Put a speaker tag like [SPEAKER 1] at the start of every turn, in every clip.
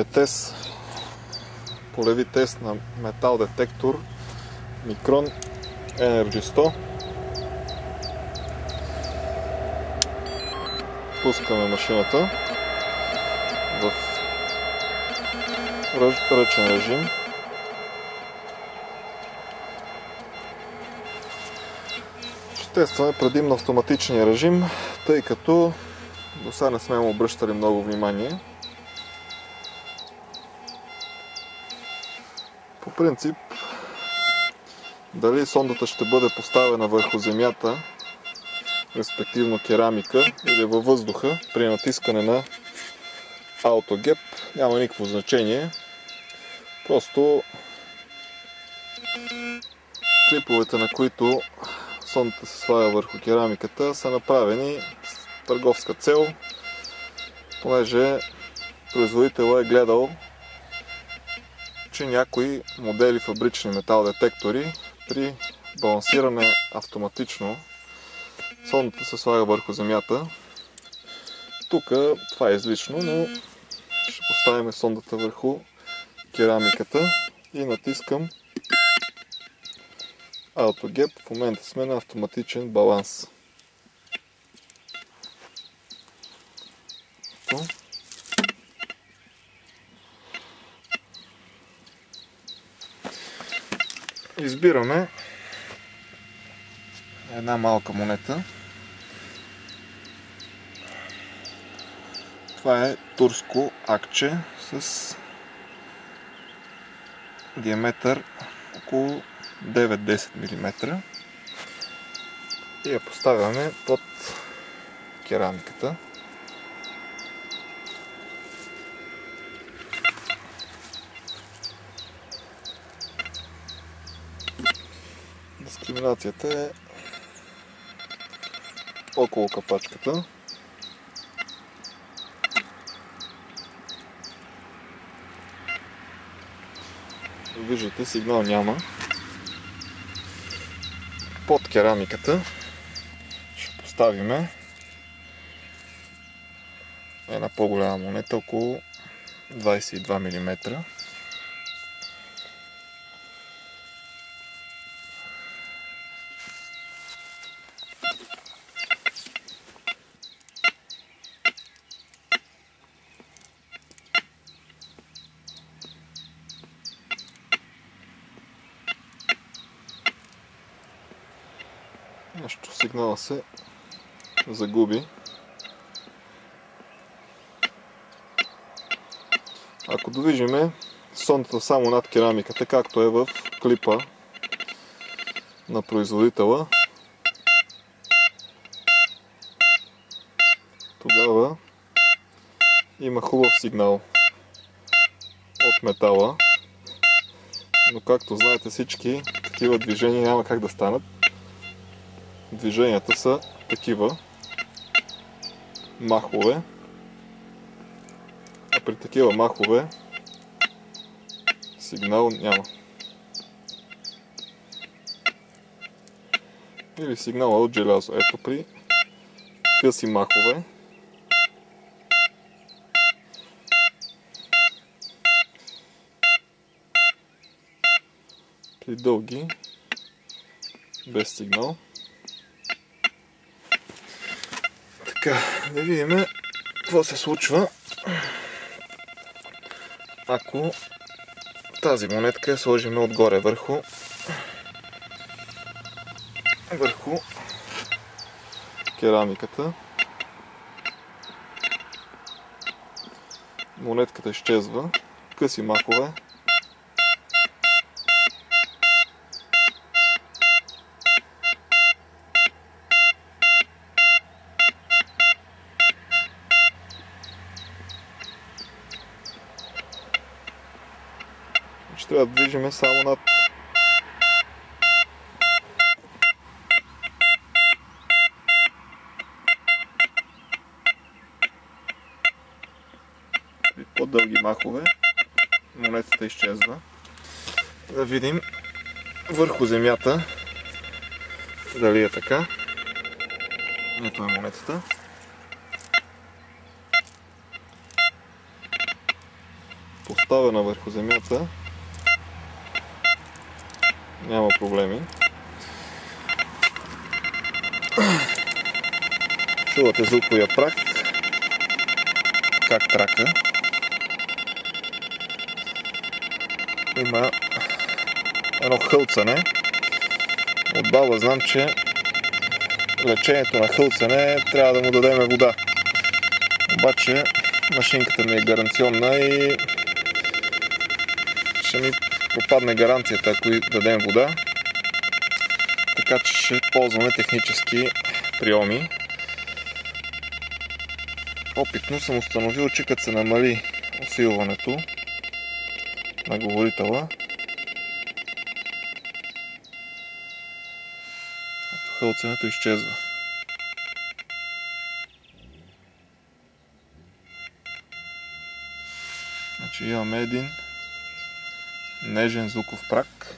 [SPEAKER 1] Тест, полеви тест на метал детектор Micron Energy 100. Пускаме машината в ръчен режим. Ще тестваме предимно автоматичния режим, тъй като до сега не сме му обръщали много внимание. По принцип, дали сондата ще бъде поставена върху земята, респективно керамика, или във въздуха при натискане на AutoGap, няма никакво значение. Просто клиповете, на които сондата се слага върху керамиката, са направени с търговска цел, понеже производителът е гледал, че някои модели фабрични метал детектори при балансиране автоматично сондата се слага върху земята. Тук това е излишно, но ще поставим сондата върху керамиката и натискам AutoGap. В момента сме на автоматичен баланс. Избираме една малка монета. Това е турско акче с диаметър около 9-10 мм и я поставяме под керамиката. Дискриминацията е около капачката. Виждате, сигнал няма. Под керамиката ще поставим една по-голяма монета, около 22 мм. Нещо сигнала се загуби. Ако движиме сондата само над керамиката, както е в клипа на производителя, тогава има хубав сигнал от метала. Но както знаете всички, такива движения няма как да станат. Движенията са такива махове, а при такива махове сигнал няма. Или сигнала от желязо. Ето при къси махове при дълги без сигнал. Така, да видим какво се случва, ако тази монетка я сложим отгоре върху керамиката. Монетката изчезва, къси махове. Ще трябва да движим само над по-дълги махове. Монетата изчезва. Да видим върху земята дали е така. Ето е монетата. поставена върху земята, няма проблеми. Чувате звуковия прак, как трака. Има едно хълцане. Отдавна знам, че лечението на хълцане трябва да му дадем вода. Обаче машинката ми е гаранционна и ще ми пропадне гаранцията, ако й дадем вода. Така че ще ползваме технически приеми. Опитно съм установил, че като се намали усилването на говорителя, хълцането изчезва. Значи имаме един нежен звуков прак,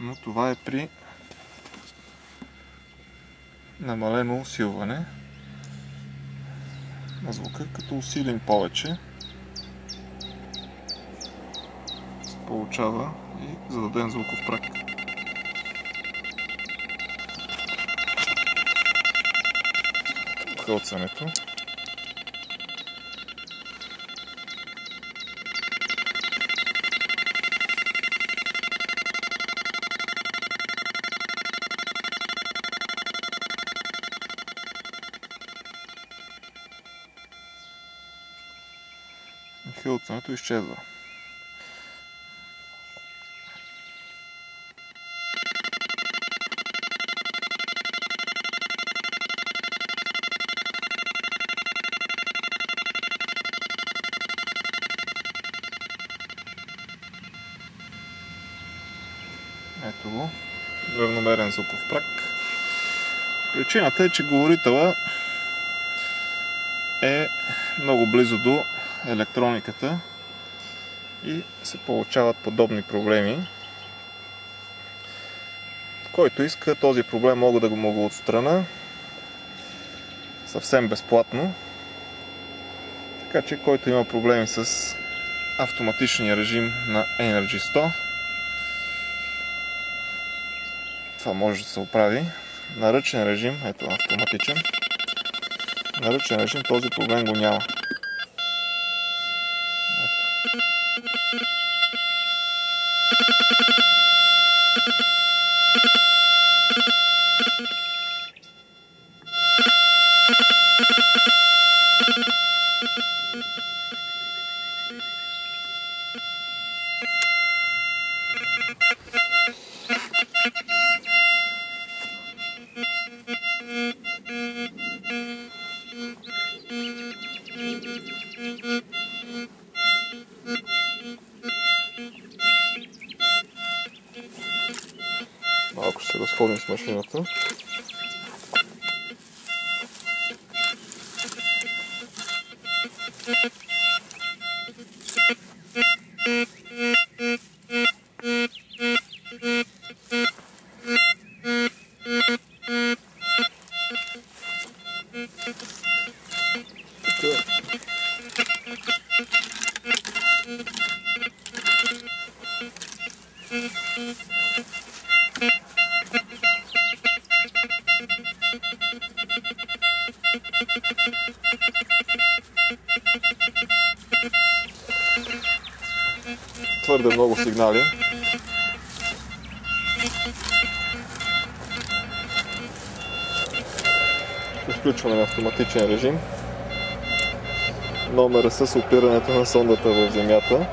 [SPEAKER 1] но това е при намалено усилване на звука. Като усилим повече, се получава и зададен звуков прак. Хълцането. Хълцането изчезва. Ето го, равномерен звуков прак. Причината е, че говорителът е много близо до електрониката и се получават подобни проблеми. Който иска този проблем, мога да го отстраня съвсем безплатно. Така че който има проблеми с автоматичния режим на Energy 100, това може да се оправи. На ръчен режим, ето автоматичен, на ръчен режим този проблем го няма. Малко ще се разходим с машината. Твърде много сигнали. Включваме на автоматичен режим. Номера с опирането на сондата в земята.